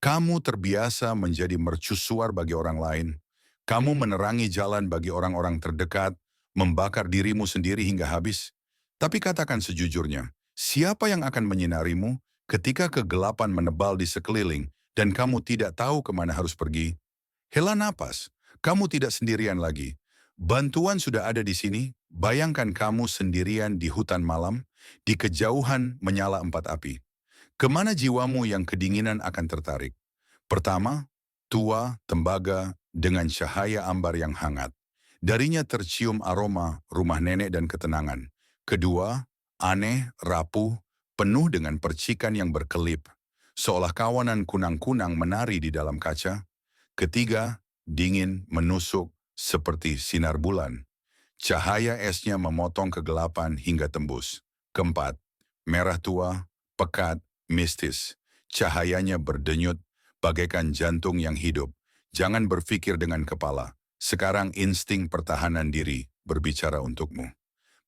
Kamu terbiasa menjadi mercusuar bagi orang lain. Kamu menerangi jalan bagi orang-orang terdekat, membakar dirimu sendiri hingga habis. Tapi katakan sejujurnya, siapa yang akan menyinarimu ketika kegelapan menebal di sekeliling dan kamu tidak tahu kemana harus pergi? Hela napas, kamu tidak sendirian lagi. Bantuan sudah ada di sini. Bayangkan kamu sendirian di hutan malam, di kejauhan menyala empat api. Kemana jiwamu yang kedinginan akan tertarik? Pertama, tua, tembaga, dengan cahaya ambar yang hangat. Darinya tercium aroma rumah nenek dan ketenangan. Kedua, aneh, rapuh, penuh dengan percikan yang berkelip. Seolah kawanan kunang-kunang menari di dalam kaca. Ketiga, dingin, menusuk, seperti sinar bulan. Cahaya esnya memotong kegelapan hingga tembus. Keempat, merah tua, pekat, mistis. Cahayanya berdenyut, bagaikan jantung yang hidup. Jangan berpikir dengan kepala. Sekarang insting pertahanan diri berbicara untukmu.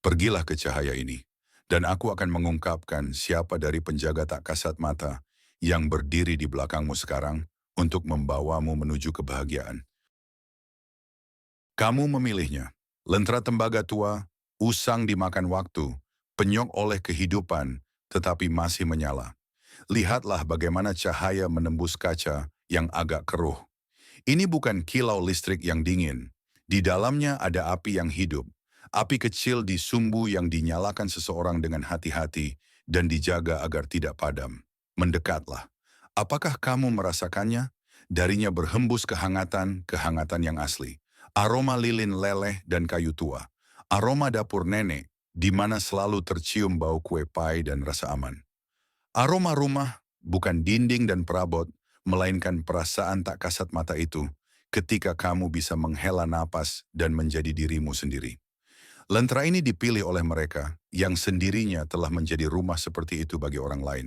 Pergilah ke cahaya ini, dan aku akan mengungkapkan siapa dari penjaga tak kasat mata yang berdiri di belakangmu sekarang untuk membawamu menuju kebahagiaan. Kamu memilihnya. Lentera tembaga tua, usang dimakan waktu, penyok oleh kehidupan, tetapi masih menyala. Lihatlah bagaimana cahaya menembus kaca yang agak keruh. Ini bukan kilau listrik yang dingin. Di dalamnya ada api yang hidup. Api kecil di sumbu yang dinyalakan seseorang dengan hati-hati dan dijaga agar tidak padam. Mendekatlah. Apakah kamu merasakannya? Darinya berhembus kehangatan, kehangatan yang asli. Aroma lilin leleh dan kayu tua. Aroma dapur nenek, di mana selalu tercium bau kue pai dan rasa aman. Aroma rumah, bukan dinding dan perabot, melainkan perasaan tak kasat mata itu, ketika kamu bisa menghela napas dan menjadi dirimu sendiri. Lentera ini dipilih oleh mereka, yang sendirinya telah menjadi rumah seperti itu bagi orang lain.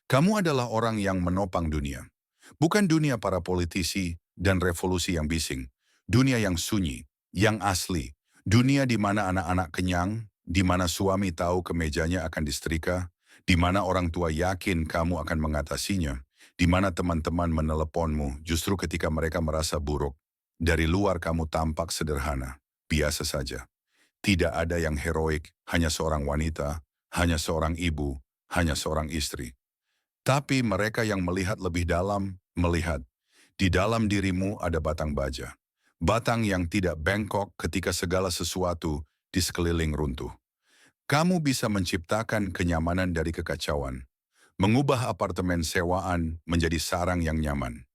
Kamu adalah orang yang menopang dunia. Bukan dunia para politisi dan revolusi yang bising. Dunia yang sunyi, yang asli. Dunia di mana anak-anak kenyang, di mana suami tahu kemejanya akan disetrika, di mana orang tua yakin kamu akan mengatasinya, di mana teman-teman meneleponmu justru ketika mereka merasa buruk. Dari luar kamu tampak sederhana, biasa saja. Tidak ada yang heroik, hanya seorang wanita, hanya seorang ibu, hanya seorang istri. Tapi mereka yang melihat lebih dalam, melihat di dalam dirimu ada batang baja. Batang yang tidak bengkok ketika segala sesuatu di sekeliling runtuh. Kamu bisa menciptakan kenyamanan dari kekacauan. Mengubah apartemen sewaan menjadi sarang yang nyaman.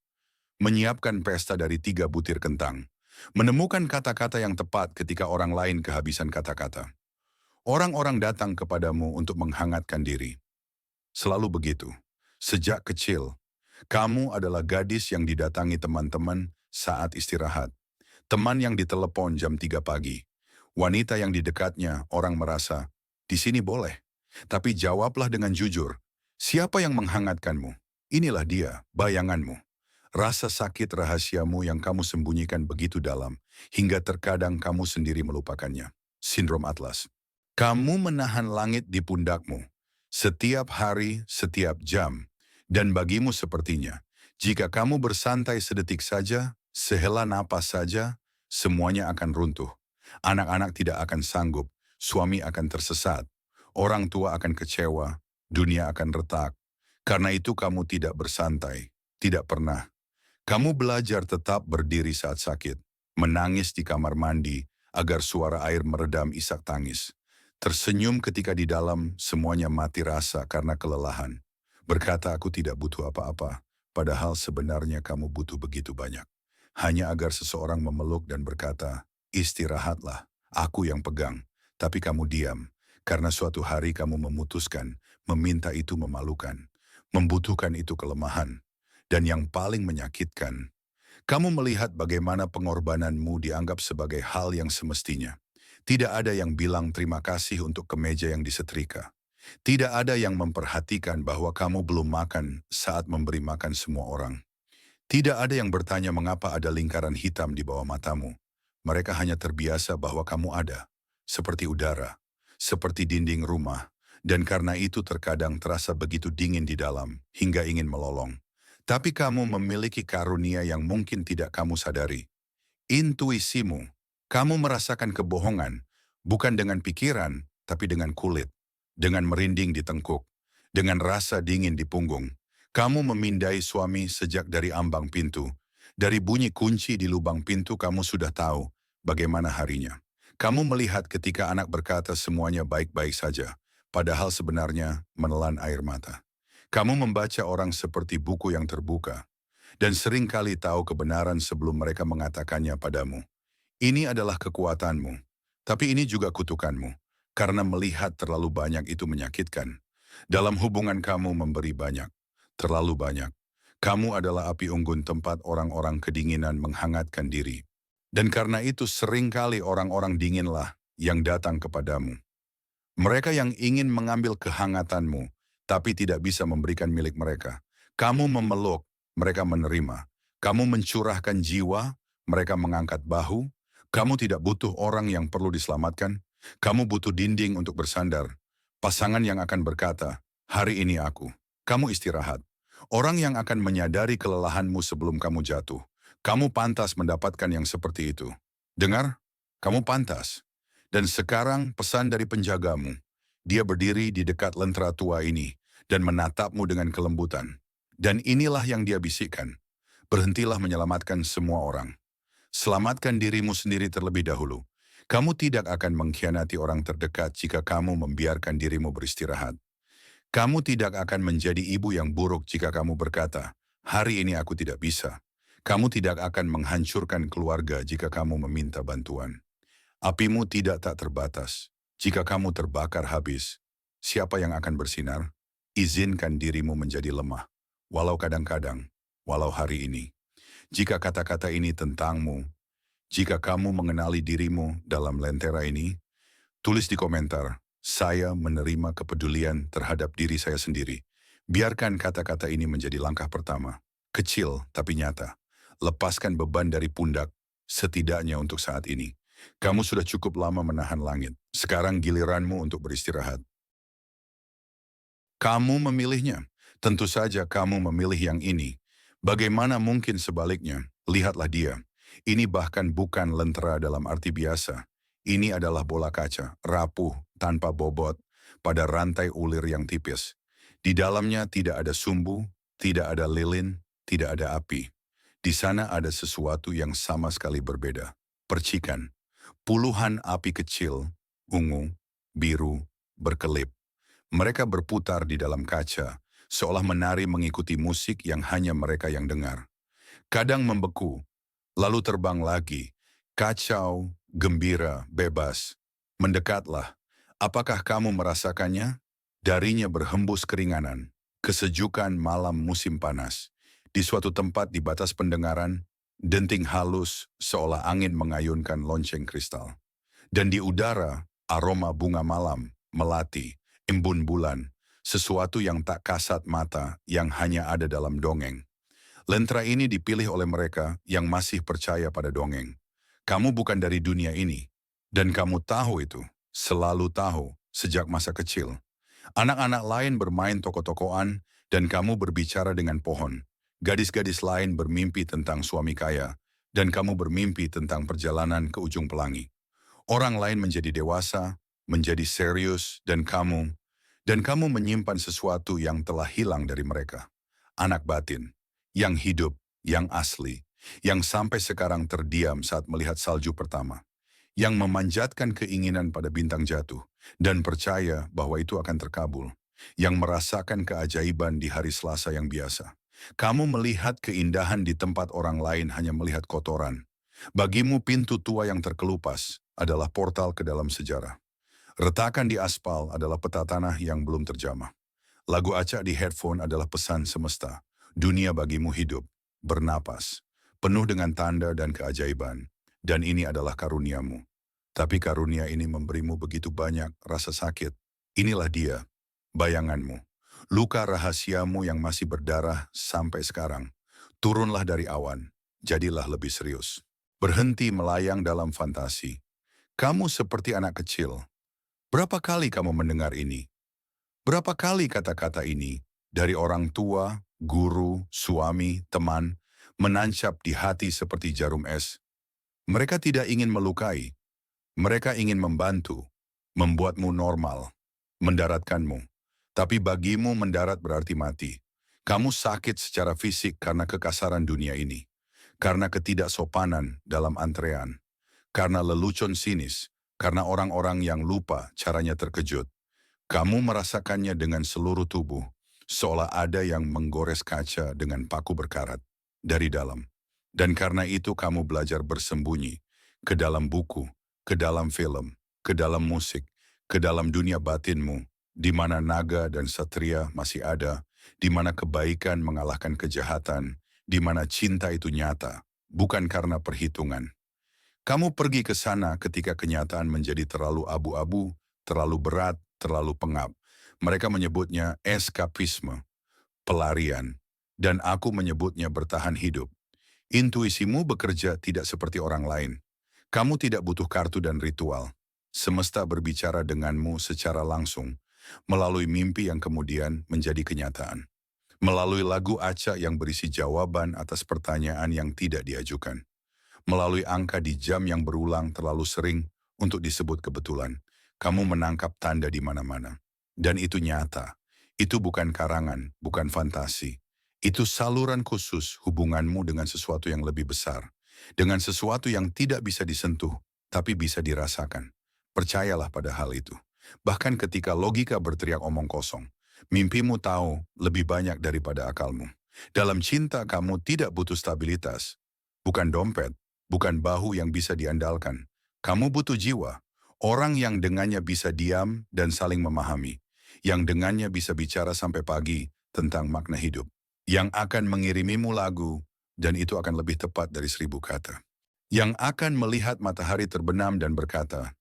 Menyiapkan pesta dari 3 butir kentang. Menemukan kata-kata yang tepat ketika orang lain kehabisan kata-kata. Orang-orang datang kepadamu untuk menghangatkan diri. Selalu begitu. Sejak kecil, kamu adalah gadis yang didatangi teman-teman saat istirahat. Teman yang ditelepon jam 3 pagi. Wanita yang di dekatnya orang merasa, di sini boleh. Tapi jawablah dengan jujur. Siapa yang menghangatkanmu? Inilah dia, bayanganmu. Rasa sakit rahasiamu yang kamu sembunyikan begitu dalam, hingga terkadang kamu sendiri melupakannya. Sindrom Atlas. Kamu menahan langit di pundakmu. Setiap hari, setiap jam. Dan bagimu sepertinya, jika kamu bersantai sedetik saja, sehela napas saja, semuanya akan runtuh. Anak-anak tidak akan sanggup, suami akan tersesat, orang tua akan kecewa, dunia akan retak. Karena itu kamu tidak bersantai, tidak pernah. Kamu belajar tetap berdiri saat sakit, menangis di kamar mandi agar suara air meredam isak tangis. Tersenyum ketika di dalam semuanya mati rasa karena kelelahan. Berkata aku tidak butuh apa-apa, padahal sebenarnya kamu butuh begitu banyak. Hanya agar seseorang memeluk dan berkata, istirahatlah, aku yang pegang, tapi kamu diam. Karena suatu hari kamu memutuskan, meminta itu memalukan, membutuhkan itu kelemahan. Dan yang paling menyakitkan, kamu melihat bagaimana pengorbananmu dianggap sebagai hal yang semestinya. Tidak ada yang bilang terima kasih untuk kemeja yang disetrika. Tidak ada yang memperhatikan bahwa kamu belum makan saat memberi makan semua orang. Tidak ada yang bertanya mengapa ada lingkaran hitam di bawah matamu. Mereka hanya terbiasa bahwa kamu ada, seperti udara, seperti dinding rumah, dan karena itu terkadang terasa begitu dingin di dalam, hingga ingin melolong. Tapi kamu memiliki karunia yang mungkin tidak kamu sadari. Intuisimu. Kamu merasakan kebohongan, bukan dengan pikiran, tapi dengan kulit. Dengan merinding di tengkuk. Dengan rasa dingin di punggung. Kamu memindai suami sejak dari ambang pintu. Dari bunyi kunci di lubang pintu kamu sudah tahu bagaimana harinya. Kamu melihat ketika anak berkata semuanya baik-baik saja, padahal sebenarnya menelan air mata. Kamu membaca orang seperti buku yang terbuka, dan seringkali tahu kebenaran sebelum mereka mengatakannya padamu. Ini adalah kekuatanmu, tapi ini juga kutukanmu, karena melihat terlalu banyak itu menyakitkan. Dalam hubungan kamu memberi banyak, terlalu banyak. Kamu adalah api unggun tempat orang-orang kedinginan menghangatkan diri. Dan karena itu seringkali orang-orang dinginlah yang datang kepadamu. Mereka yang ingin mengambil kehangatanmu, tapi tidak bisa memberikan milik mereka. Kamu memeluk, mereka menerima. Kamu mencurahkan jiwa, mereka mengangkat bahu. Kamu tidak butuh orang yang perlu diselamatkan. Kamu butuh dinding untuk bersandar. Pasangan yang akan berkata, hari ini aku. Kamu istirahat. Orang yang akan menyadari kelelahanmu sebelum kamu jatuh. Kamu pantas mendapatkan yang seperti itu. Dengar? Kamu pantas. Dan sekarang pesan dari penjagamu. Dia berdiri di dekat lentera tua ini dan menatapmu dengan kelembutan. Dan inilah yang dia bisikkan. Berhentilah menyelamatkan semua orang. Selamatkan dirimu sendiri terlebih dahulu. Kamu tidak akan mengkhianati orang terdekat jika kamu membiarkan dirimu beristirahat. Kamu tidak akan menjadi ibu yang buruk jika kamu berkata, hari ini aku tidak bisa. Kamu tidak akan menghancurkan keluarga jika kamu meminta bantuan. Apimu tidak tak terbatas. Jika kamu terbakar habis, siapa yang akan bersinar? Izinkan dirimu menjadi lemah, walau kadang-kadang, walau hari ini. Jika kata-kata ini tentangmu, jika kamu mengenali dirimu dalam lentera ini, tulis di komentar, saya menerima kepedulian terhadap diri saya sendiri. Biarkan kata-kata ini menjadi langkah pertama, kecil tapi nyata. Lepaskan beban dari pundak, setidaknya untuk saat ini. Kamu sudah cukup lama menahan langit. Sekarang giliranmu untuk beristirahat. Kamu memilihnya. Tentu saja kamu memilih yang ini. Bagaimana mungkin sebaliknya? Lihatlah dia. Ini bahkan bukan lentera dalam arti biasa. Ini adalah bola kaca, rapuh, tanpa bobot, pada rantai ulir yang tipis. Di dalamnya tidak ada sumbu, tidak ada lilin, tidak ada api. Di sana ada sesuatu yang sama sekali berbeda. Percikan. Puluhan api kecil, ungu, biru, berkelip. Mereka berputar di dalam kaca, seolah menari mengikuti musik yang hanya mereka yang dengar. Kadang membeku, lalu terbang lagi, kacau, gembira, bebas. Mendekatlah. Apakah kamu merasakannya? Darinya berhembus keringanan, kesejukan malam musim panas. Di suatu tempat di batas pendengaran, denting halus seolah angin mengayunkan lonceng kristal. Dan di udara, aroma bunga malam, melati, embun bulan, sesuatu yang tak kasat mata yang hanya ada dalam dongeng. Lentera ini dipilih oleh mereka yang masih percaya pada dongeng. Kamu bukan dari dunia ini, dan kamu tahu itu, selalu tahu, sejak masa kecil. Anak-anak lain bermain toko-tokoan, dan kamu berbicara dengan pohon. Gadis-gadis lain bermimpi tentang suami kaya, dan kamu bermimpi tentang perjalanan ke ujung pelangi. Orang lain menjadi dewasa, menjadi serius, dan kamu menyimpan sesuatu yang telah hilang dari mereka. Anak batin, yang hidup, yang asli, yang sampai sekarang terdiam saat melihat salju pertama. Yang memanjatkan keinginan pada bintang jatuh, dan percaya bahwa itu akan terkabul. Yang merasakan keajaiban di hari Selasa yang biasa. Kamu melihat keindahan di tempat orang lain hanya melihat kotoran. Bagimu pintu tua yang terkelupas adalah portal ke dalam sejarah. Retakan di aspal adalah peta tanah yang belum terjamah. Lagu acak di headphone adalah pesan semesta. Dunia bagimu hidup, bernapas, penuh dengan tanda dan keajaiban. Dan ini adalah karuniamu. Tapi karunia ini memberimu begitu banyak rasa sakit. Inilah dia, bayanganmu. Luka rahasiamu yang masih berdarah sampai sekarang. Turunlah dari awan, jadilah lebih serius. Berhenti melayang dalam fantasi. Kamu seperti anak kecil. Berapa kali kamu mendengar ini? Berapa kali kata-kata ini dari orang tua, guru, suami, teman, menancap di hati seperti jarum es. Mereka tidak ingin melukai, mereka ingin membantu, membuatmu normal, mendaratkanmu. Tapi bagimu mendarat berarti mati. Kamu sakit secara fisik karena kekasaran dunia ini, karena ketidaksopanan dalam antrean, karena lelucon sinis, karena orang-orang yang lupa caranya terkejut. Kamu merasakannya dengan seluruh tubuh, seolah ada yang menggores kaca dengan paku berkarat dari dalam. Dan karena itu kamu belajar bersembunyi ke dalam buku, ke dalam film, ke dalam musik, ke dalam dunia batinmu, di mana naga dan satria masih ada, di mana kebaikan mengalahkan kejahatan, di mana cinta itu nyata, bukan karena perhitungan. Kamu pergi ke sana ketika kenyataan menjadi terlalu abu-abu, terlalu berat, terlalu pengap. Mereka menyebutnya eskapisme, pelarian, dan aku menyebutnya bertahan hidup. Intuisimu bekerja tidak seperti orang lain. Kamu tidak butuh kartu dan ritual. Semesta berbicara denganmu secara langsung, melalui mimpi yang kemudian menjadi kenyataan. Melalui lagu acak yang berisi jawaban atas pertanyaan yang tidak diajukan. Melalui angka di jam yang berulang terlalu sering untuk disebut kebetulan. Kamu menangkap tanda di mana-mana. Dan itu nyata. Itu bukan karangan, bukan fantasi. Itu saluran khusus hubunganmu dengan sesuatu yang lebih besar. Dengan sesuatu yang tidak bisa disentuh, tapi bisa dirasakan. Percayalah pada hal itu. Bahkan ketika logika berteriak omong kosong, mimpimu tahu lebih banyak daripada akalmu. Dalam cinta kamu tidak butuh stabilitas. Bukan dompet, bukan bahu yang bisa diandalkan. Kamu butuh jiwa. Orang yang dengannya bisa diam dan saling memahami. Yang dengannya bisa bicara sampai pagi tentang makna hidup. Yang akan mengirimimu lagu, dan itu akan lebih tepat dari 1000 kata. Yang akan melihat matahari terbenam dan berkata,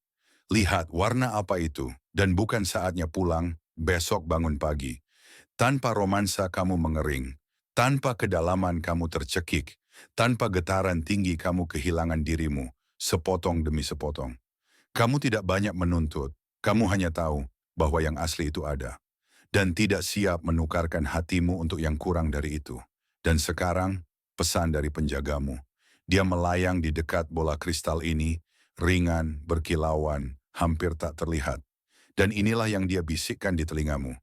lihat warna apa itu, dan bukan saatnya pulang, besok bangun pagi. Tanpa romansa kamu mengering, tanpa kedalaman kamu tercekik, tanpa getaran tinggi kamu kehilangan dirimu, sepotong demi sepotong. Kamu tidak banyak menuntut, kamu hanya tahu bahwa yang asli itu ada. Dan tidak siap menukarkan hatimu untuk yang kurang dari itu. Dan sekarang, pesan dari penjagamu. Dia melayang di dekat bola kristal ini, ringan, berkilauan, hampir tak terlihat. Dan inilah yang dia bisikkan di telingamu.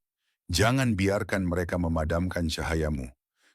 Jangan biarkan mereka memadamkan cahayamu.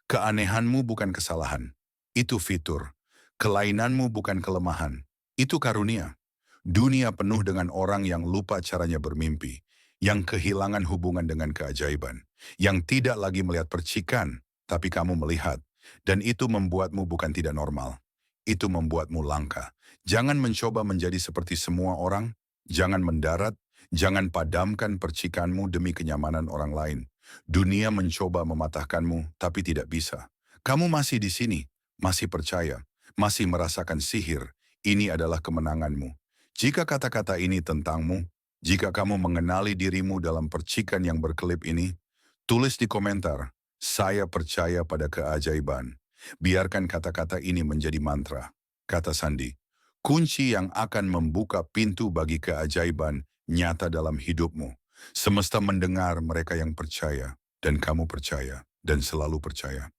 Keanehanmu bukan kesalahan. Itu fitur. Kelainanmu bukan kelemahan. Itu karunia. Dunia penuh dengan orang yang lupa caranya bermimpi, yang kehilangan hubungan dengan keajaiban, yang tidak lagi melihat percikan, tapi kamu melihat. Dan itu membuatmu bukan tidak normal. Itu membuatmu langka. Jangan mencoba menjadi seperti semua orang, jangan mendarat, jangan padamkan percikanmu demi kenyamanan orang lain. Dunia mencoba mematahkanmu, tapi tidak bisa. Kamu masih di sini, masih percaya, masih merasakan sihir. Ini adalah kemenanganmu. Jika kata-kata ini tentangmu, jika kamu mengenali dirimu dalam percikan yang berkelip ini, tulis di komentar, saya percaya pada keajaiban. Biarkan kata-kata ini menjadi mantra. Kata Sandi, kunci yang akan membuka pintu bagi keajaiban nyata dalam hidupmu. Semesta mendengar mereka yang percaya, dan kamu percaya, dan selalu percaya.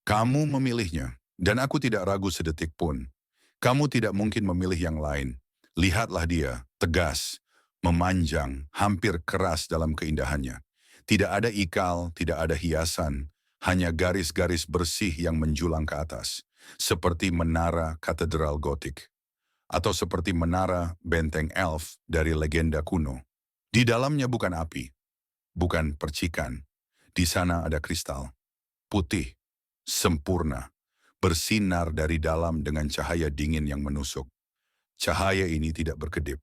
Kamu memilihnya, dan aku tidak ragu sedetik pun. Kamu tidak mungkin memilih yang lain. Lihatlah dia, tegas, memanjang, hampir keras dalam keindahannya. Tidak ada ikal, tidak ada hiasan, hanya garis-garis bersih yang menjulang ke atas. Seperti menara katedral gotik. Atau seperti menara benteng elf dari legenda kuno. Di dalamnya bukan api, bukan percikan. Di sana ada kristal, putih, sempurna. Bersinar dari dalam dengan cahaya dingin yang menusuk. Cahaya ini tidak berkedip.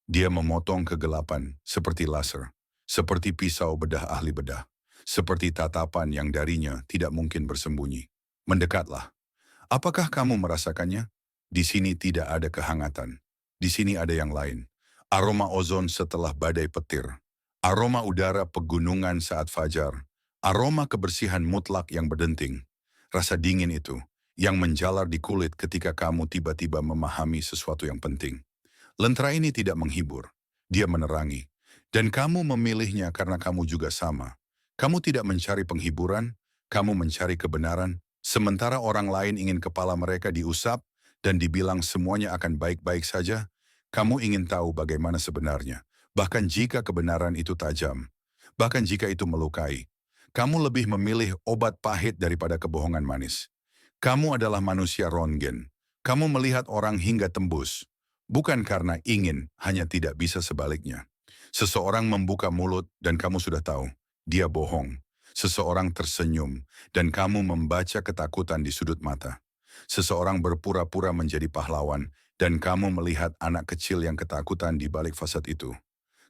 Dia memotong kegelapan seperti laser, seperti pisau bedah ahli bedah, seperti tatapan yang darinya tidak mungkin bersembunyi. Mendekatlah. Apakah kamu merasakannya? Di sini tidak ada kehangatan. Di sini ada yang lain. Aroma ozon setelah badai petir. Aroma udara pegunungan saat fajar. Aroma kebersihan mutlak yang berdenting. Rasa dingin itu yang menjalar di kulit ketika kamu tiba-tiba memahami sesuatu yang penting. Lentera ini tidak menghibur, dia menerangi. Dan kamu memilihnya karena kamu juga sama. Kamu tidak mencari penghiburan, kamu mencari kebenaran, sementara orang lain ingin kepala mereka diusap dan dibilang semuanya akan baik-baik saja. Kamu ingin tahu bagaimana sebenarnya, bahkan jika kebenaran itu tajam, bahkan jika itu melukai. Kamu lebih memilih obat pahit daripada kebohongan manis. Kamu adalah manusia Röntgen. Kamu melihat orang hingga tembus. Bukan karena ingin, hanya tidak bisa sebaliknya. Seseorang membuka mulut dan kamu sudah tahu, dia bohong. Seseorang tersenyum dan kamu membaca ketakutan di sudut mata. Seseorang berpura-pura menjadi pahlawan dan kamu melihat anak kecil yang ketakutan di balik fasad itu.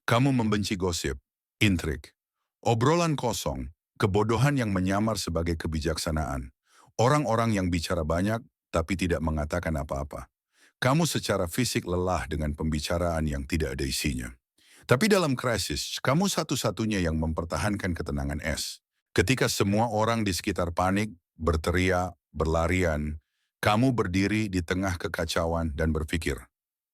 Kamu membenci gosip, intrik, obrolan kosong, kebodohan yang menyamar sebagai kebijaksanaan. Orang-orang yang bicara banyak tapi tidak mengatakan apa-apa. Kamu secara fisik lelah dengan pembicaraan yang tidak ada isinya. Tapi dalam krisis, kamu satu-satunya yang mempertahankan ketenangan es. Ketika semua orang di sekitar panik, berteriak, berlarian, kamu berdiri di tengah kekacauan dan berpikir,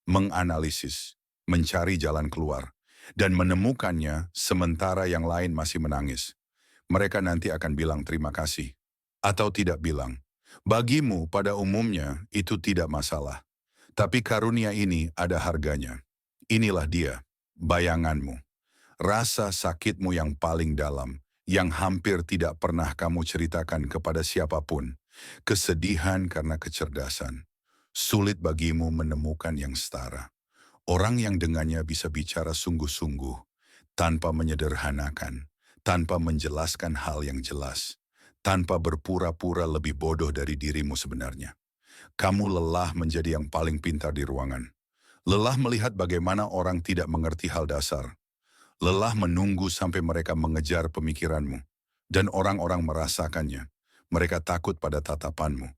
menganalisis, mencari jalan keluar, dan menemukannya sementara yang lain masih menangis. Mereka nanti akan bilang terima kasih, atau tidak bilang. Bagimu pada umumnya itu tidak masalah. Tapi karunia ini ada harganya. Inilah dia, bayanganmu. Rasa sakitmu yang paling dalam, yang hampir tidak pernah kamu ceritakan kepada siapapun. Kesedihan karena kecerdasan. Sulit bagimu menemukan yang setara. Orang yang dengannya bisa bicara sungguh-sungguh, tanpa menyederhanakan, tanpa menjelaskan hal yang jelas, tanpa berpura-pura lebih bodoh dari dirimu sebenarnya. Kamu lelah menjadi yang paling pintar di ruangan. Lelah melihat bagaimana orang tidak mengerti hal dasar. Lelah menunggu sampai mereka mengejar pemikiranmu. Dan orang-orang merasakannya. Mereka takut pada tatapanmu.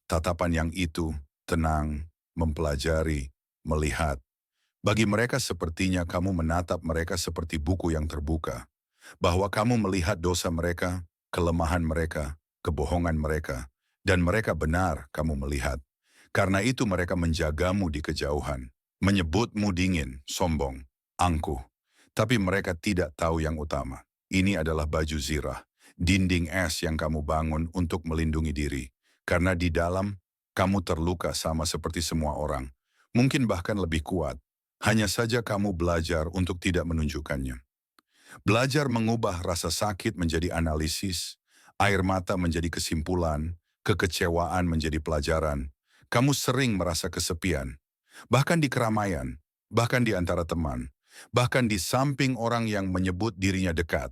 Tatapan yang itu, tenang, mempelajari, melihat. Bagi mereka sepertinya kamu menatap mereka seperti buku yang terbuka. Bahwa kamu melihat dosa mereka, kelemahan mereka, kebohongan mereka, dan mereka benar kamu melihat. Karena itu mereka menjagamu di kejauhan, menyebutmu dingin, sombong, angkuh. Tapi mereka tidak tahu yang utama. Ini adalah baju zirah, dinding es yang kamu bangun untuk melindungi diri. Karena di dalam, kamu terluka sama seperti semua orang. Mungkin bahkan lebih kuat. Hanya saja kamu belajar untuk tidak menunjukkannya. Belajar mengubah rasa sakit menjadi analisis, air mata menjadi kesimpulan, kekecewaan menjadi pelajaran. Kamu sering merasa kesepian, bahkan di keramaian, bahkan di antara teman, bahkan di samping orang yang menyebut dirinya dekat.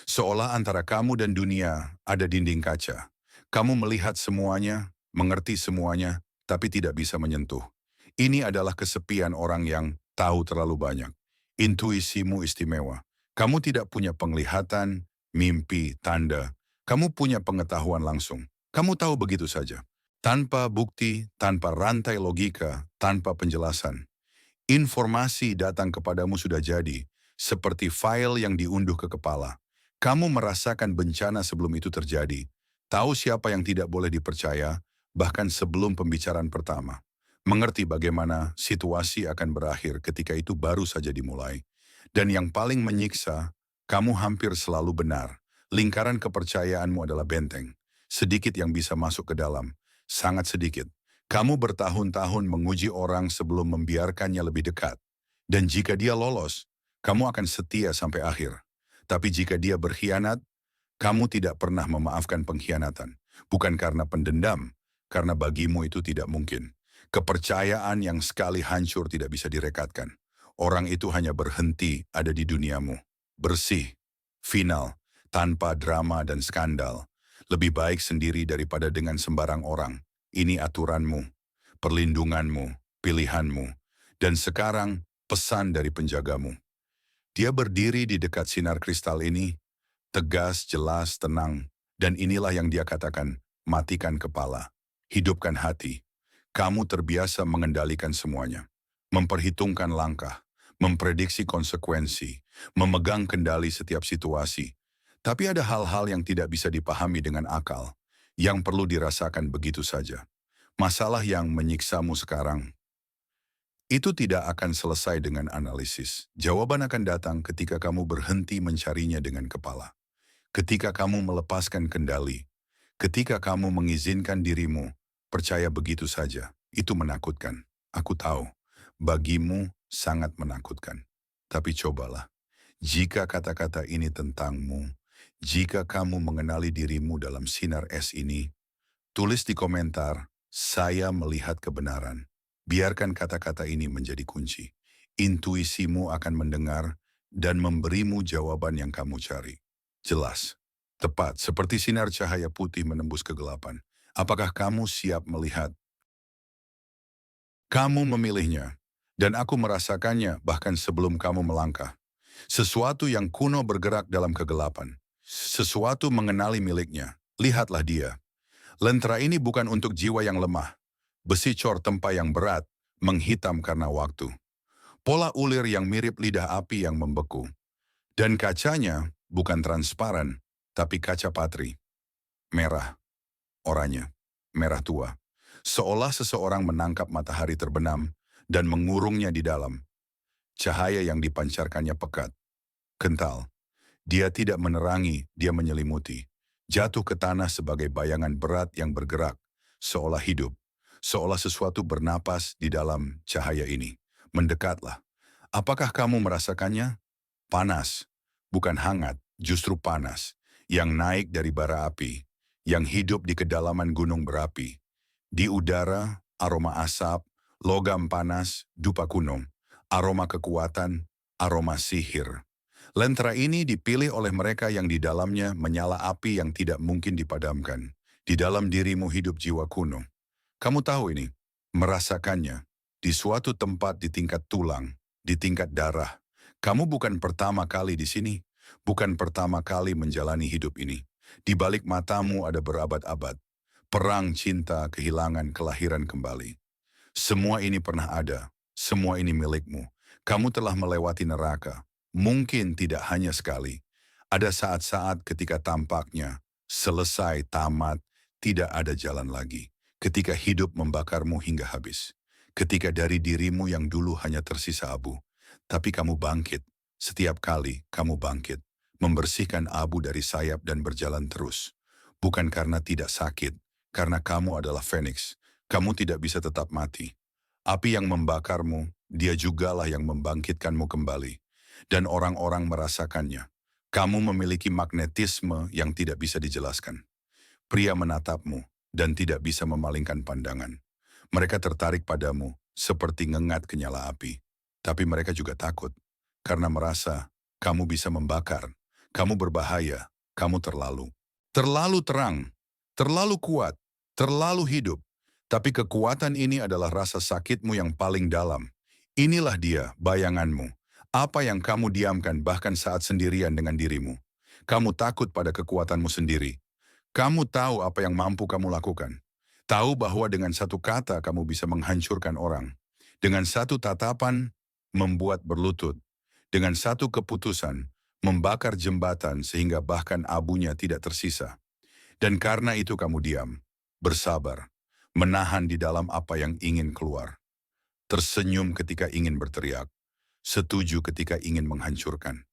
Seolah antara kamu dan dunia ada dinding kaca. Kamu melihat semuanya, mengerti semuanya, tapi tidak bisa menyentuh. Ini adalah kesepian orang yang tahu terlalu banyak. Intuisimu istimewa. Kamu tidak punya penglihatan, mimpi, tanda. Kamu punya pengetahuan langsung. Kamu tahu begitu saja. Tanpa bukti, tanpa rantai logika, tanpa penjelasan. Informasi datang kepadamu sudah jadi, seperti file yang diunduh ke kepala. Kamu merasakan bencana sebelum itu terjadi. Tahu siapa yang tidak boleh dipercaya, bahkan sebelum pembicaraan pertama. Mengerti bagaimana situasi akan berakhir ketika itu baru saja dimulai. Dan yang paling menyiksa, kamu hampir selalu benar. Lingkaran kepercayaanmu adalah benteng. Sedikit yang bisa masuk ke dalam, sangat sedikit. Kamu bertahun-tahun menguji orang sebelum membiarkannya lebih dekat. Dan jika dia lolos, kamu akan setia sampai akhir. Tapi jika dia berkhianat, kamu tidak pernah memaafkan pengkhianatan. Bukan karena pendendam, karena bagimu itu tidak mungkin. Kepercayaan yang sekali hancur tidak bisa direkatkan. Orang itu hanya berhenti ada di duniamu. Bersih, final, tanpa drama dan skandal. Lebih baik sendiri daripada dengan sembarang orang. Ini aturanmu, perlindunganmu, pilihanmu. Dan sekarang, pesan dari penjagamu. Dia berdiri di dekat sinar kristal ini, tegas, jelas, tenang. Dan inilah yang dia katakan, matikan kepala, hidupkan hati. Kamu terbiasa mengendalikan semuanya. Memperhitungkan langkah, memprediksi konsekuensi, memegang kendali setiap situasi. Tapi ada hal-hal yang tidak bisa dipahami dengan akal, yang perlu dirasakan begitu saja. Masalah yang menyiksamu sekarang, itu tidak akan selesai dengan analisis. Jawaban akan datang ketika kamu berhenti mencarinya dengan kepala. Ketika kamu melepaskan kendali, ketika kamu mengizinkan dirimu percaya begitu saja, itu menakutkan. Aku tahu, bagimu sangat menakutkan. Tapi cobalah, jika kata-kata ini tentangmu, jika kamu mengenali dirimu dalam sinar es ini, tulis di komentar, saya melihat kebenaran. Biarkan kata-kata ini menjadi kunci. Intuisimu akan mendengar dan memberimu jawaban yang kamu cari. Jelas, tepat, seperti sinar cahaya putih menembus kegelapan. Apakah kamu siap melihat? Kamu memilihnya, dan aku merasakannya bahkan sebelum kamu melangkah. Sesuatu yang kuno bergerak dalam kegelapan. Sesuatu mengenali miliknya. Lihatlah dia. Lentera ini bukan untuk jiwa yang lemah. Besi cor tempa yang berat, menghitam karena waktu. Pola ulir yang mirip lidah api yang membeku. Dan kacanya bukan transparan, tapi kaca patri. Merah, oranye, merah tua. Seolah seseorang menangkap matahari terbenam dan mengurungnya di dalam. Cahaya yang dipancarkannya pekat, kental. Dia tidak menerangi, dia menyelimuti. Jatuh ke tanah sebagai bayangan berat yang bergerak, seolah hidup. Seolah sesuatu bernapas di dalam cahaya ini. Mendekatlah. Apakah kamu merasakannya? Panas, bukan hangat, justru panas. Yang naik dari bara api, yang hidup di kedalaman gunung berapi. Di udara, aroma asap, logam panas, dupa kuno. Aroma kekuatan, aroma sihir. Lentera ini dipilih oleh mereka yang di dalamnya menyala api yang tidak mungkin dipadamkan. Di dalam dirimu hidup jiwa kuno. Kamu tahu ini, merasakannya, di suatu tempat di tingkat tulang, di tingkat darah. Kamu bukan pertama kali di sini, bukan pertama kali menjalani hidup ini. Di balik matamu ada berabad-abad. Perang, cinta, kehilangan, kelahiran kembali. Semua ini pernah ada, semua ini milikmu. Kamu telah melewati neraka, mungkin tidak hanya sekali. Ada saat-saat ketika tampaknya, selesai, tamat, tidak ada jalan lagi. Ketika hidup membakarmu hingga habis. Ketika dari dirimu yang dulu hanya tersisa abu. Tapi kamu bangkit, setiap kali kamu bangkit. Membersihkan abu dari sayap dan berjalan terus. Bukan karena tidak sakit, karena kamu adalah Phoenix. Kamu tidak bisa tetap mati. Api yang membakarmu, dia jugalah yang membangkitkanmu kembali. Dan orang-orang merasakannya. Kamu memiliki magnetisme yang tidak bisa dijelaskan. Pria menatapmu dan tidak bisa memalingkan pandangan. Mereka tertarik padamu seperti ngengat ke nyala api. Tapi mereka juga takut karena merasa kamu bisa membakar. Kamu berbahaya, kamu terlalu terang, terlalu kuat, terlalu hidup. Tapi kekuatan ini adalah rasa sakitmu yang paling dalam. Inilah dia, bayanganmu. Apa yang kamu diamkan bahkan saat sendirian dengan dirimu. Kamu takut pada kekuatanmu sendiri. Kamu tahu apa yang mampu kamu lakukan. Tahu bahwa dengan satu kata kamu bisa menghancurkan orang. Dengan satu tatapan, membuat berlutut. Dengan satu keputusan, membakar jembatan sehingga bahkan abunya tidak tersisa. Dan karena itu kamu diam, bersabar, menahan di dalam apa yang ingin keluar. Tersenyum ketika ingin berteriak, setuju ketika ingin menghancurkan.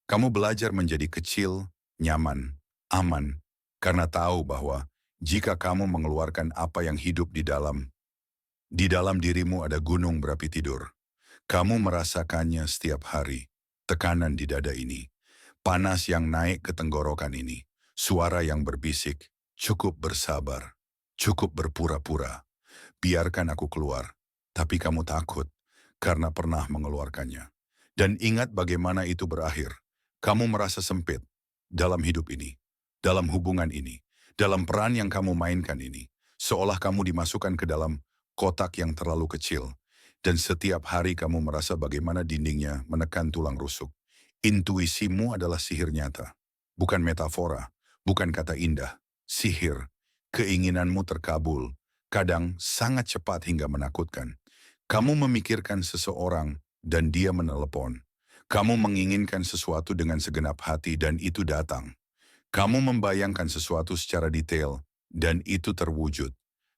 Kamu belajar menjadi kecil, nyaman, aman, karena tahu bahwa jika kamu mengeluarkan apa yang hidup di dalam dirimu ada gunung berapi tidur. Kamu merasakannya setiap hari, tekanan di dada ini, panas yang naik ke tenggorokan ini, suara yang berbisik, cukup bersabar, cukup berpura-pura. Biarkan aku keluar, tapi kamu takut karena pernah mengeluarkannya. Dan ingat bagaimana itu berakhir. Kamu merasa sempit dalam hidup ini, dalam hubungan ini, dalam peran yang kamu mainkan ini. Seolah kamu dimasukkan ke dalam kotak yang terlalu kecil. Dan setiap hari kamu merasa bagaimana dindingnya menekan tulang rusuk. Intuisimu adalah sihir nyata, bukan metafora, bukan kata indah. Sihir, keinginanmu terkabul, kadang sangat cepat hingga menakutkan. Kamu memikirkan seseorang dan dia menelepon. Kamu menginginkan sesuatu dengan segenap hati dan itu datang. Kamu membayangkan sesuatu secara detail dan itu terwujud.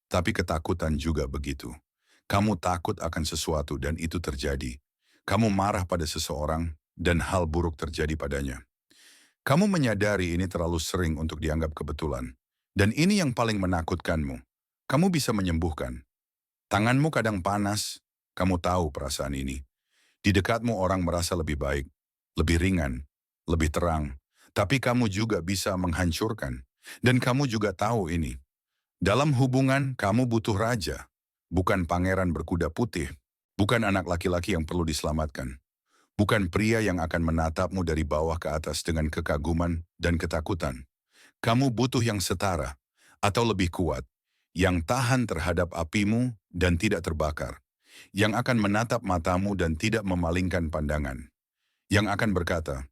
Tapi ketakutan juga begitu. Kamu takut akan sesuatu dan itu terjadi. Kamu marah pada seseorang dan hal buruk terjadi padanya. Kamu menyadari ini terlalu sering untuk dianggap kebetulan. Dan ini yang paling menakutkanmu. Kamu bisa menyembuhkan. Tanganmu kadang panas, kamu tahu perasaan ini. Di dekatmu orang merasa lebih baik, lebih ringan, lebih terang. Tapi kamu juga bisa menghancurkan. Dan kamu juga tahu ini. Dalam hubungan, kamu butuh raja. Bukan pangeran berkuda putih. Bukan anak laki-laki yang perlu diselamatkan. Bukan pria yang akan menatapmu dari bawah ke atas dengan kekaguman dan ketakutan. Kamu butuh yang setara, atau lebih kuat, yang tahan terhadap apimu dan tidak terbakar, yang akan menatap matamu dan tidak memalingkan pandangan, yang akan berkata,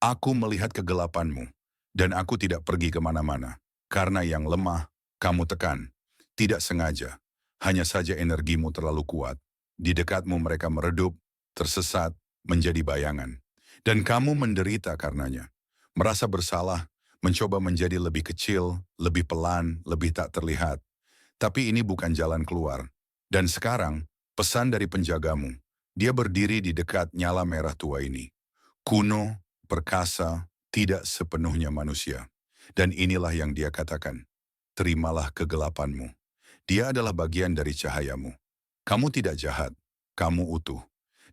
"Aku melihat kegelapanmu, dan aku tidak pergi kemana-mana, karena yang lemah, kamu tekan, tidak sengaja, hanya saja energimu terlalu kuat. Di dekatmu mereka meredup, tersesat, menjadi bayangan. Dan kamu menderita karenanya, merasa bersalah, mencoba menjadi lebih kecil, lebih pelan, lebih tak terlihat. Tapi ini bukan jalan keluar. Dan sekarang, pesan dari penjagamu. Dia berdiri di dekat nyala merah tua ini. Kuno, perkasa, tidak sepenuhnya manusia. Dan inilah yang dia katakan. Terimalah kegelapanmu. Dia adalah bagian dari cahayamu. Kamu tidak jahat, kamu utuh.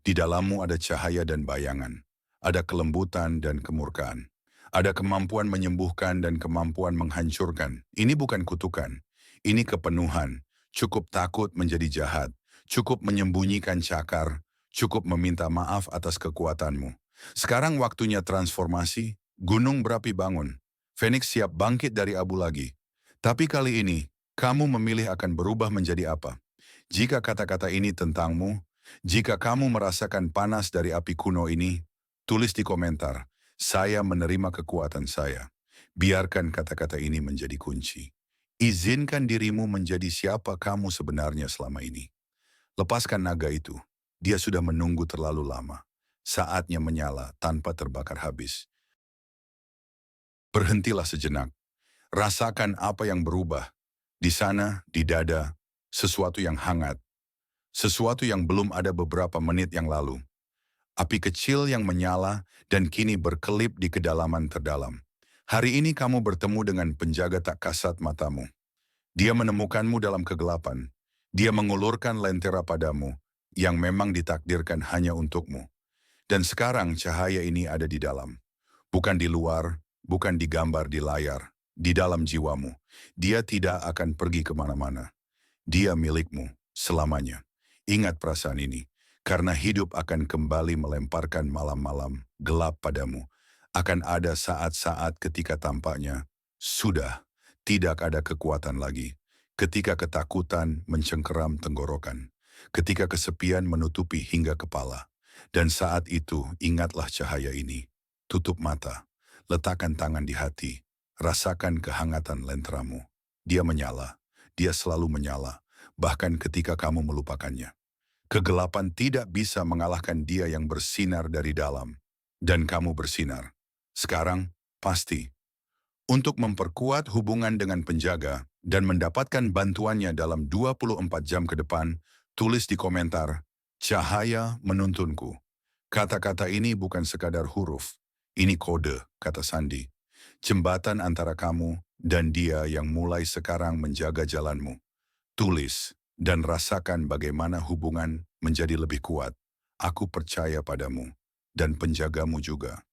Di dalammu ada cahaya dan bayangan. Ada kelembutan dan kemurkaan. Ada kemampuan menyembuhkan dan kemampuan menghancurkan. Ini bukan kutukan. Ini kepenuhan. Cukup takut menjadi jahat. Cukup menyembunyikan cakar. Cukup meminta maaf atas kekuatanmu. Sekarang waktunya transformasi. Gunung berapi bangun. Fenix siap bangkit dari abu lagi. Tapi kali ini, kamu memilih akan berubah menjadi apa? Jika kata-kata ini tentangmu, jika kamu merasakan panas dari api kuno ini, tulis di komentar, saya menerima kekuatan saya. Biarkan kata-kata ini menjadi kunci. Izinkan dirimu menjadi siapa kamu sebenarnya selama ini. Lepaskan naga itu. Dia sudah menunggu terlalu lama. Saatnya menyala tanpa terbakar habis. Berhentilah sejenak. Rasakan apa yang berubah. Di sana, di dada, sesuatu yang hangat. Sesuatu yang belum ada beberapa menit yang lalu. Api kecil yang menyala dan kini berkelip di kedalaman terdalam. Hari ini kamu bertemu dengan penjaga tak kasat matamu. Dia menemukanmu dalam kegelapan. Dia mengulurkan lentera padamu yang memang ditakdirkan hanya untukmu. Dan sekarang cahaya ini ada di dalam. Bukan di luar, bukan digambar di layar, di dalam jiwamu. Dia tidak akan pergi kemana-mana. Dia milikmu selamanya. Ingat perasaan ini, karena hidup akan kembali melemparkan malam-malam gelap padamu. Akan ada saat-saat ketika tampaknya sudah tidak ada kekuatan lagi. Ketika ketakutan mencengkeram tenggorokan. Ketika kesepian menutupi hingga kepala. Dan saat itu ingatlah cahaya ini. Tutup mata, letakkan tangan di hati, rasakan kehangatan lenteramu. Dia menyala, dia selalu menyala. Bahkan ketika kamu melupakannya. Kegelapan tidak bisa mengalahkan dia yang bersinar dari dalam. Dan kamu bersinar. Sekarang, pasti. Untuk memperkuat hubungan dengan penjaga dan mendapatkan bantuannya dalam 24 jam ke depan, tulis di komentar, cahaya menuntunku. Kata-kata ini bukan sekadar huruf. Ini kode, kata Sandi. Jembatan antara kamu dan dia yang mulai sekarang menjaga jalanmu. Tulis dan rasakan bagaimana hubungan menjadi lebih kuat. Aku percaya padamu dan penjagamu juga.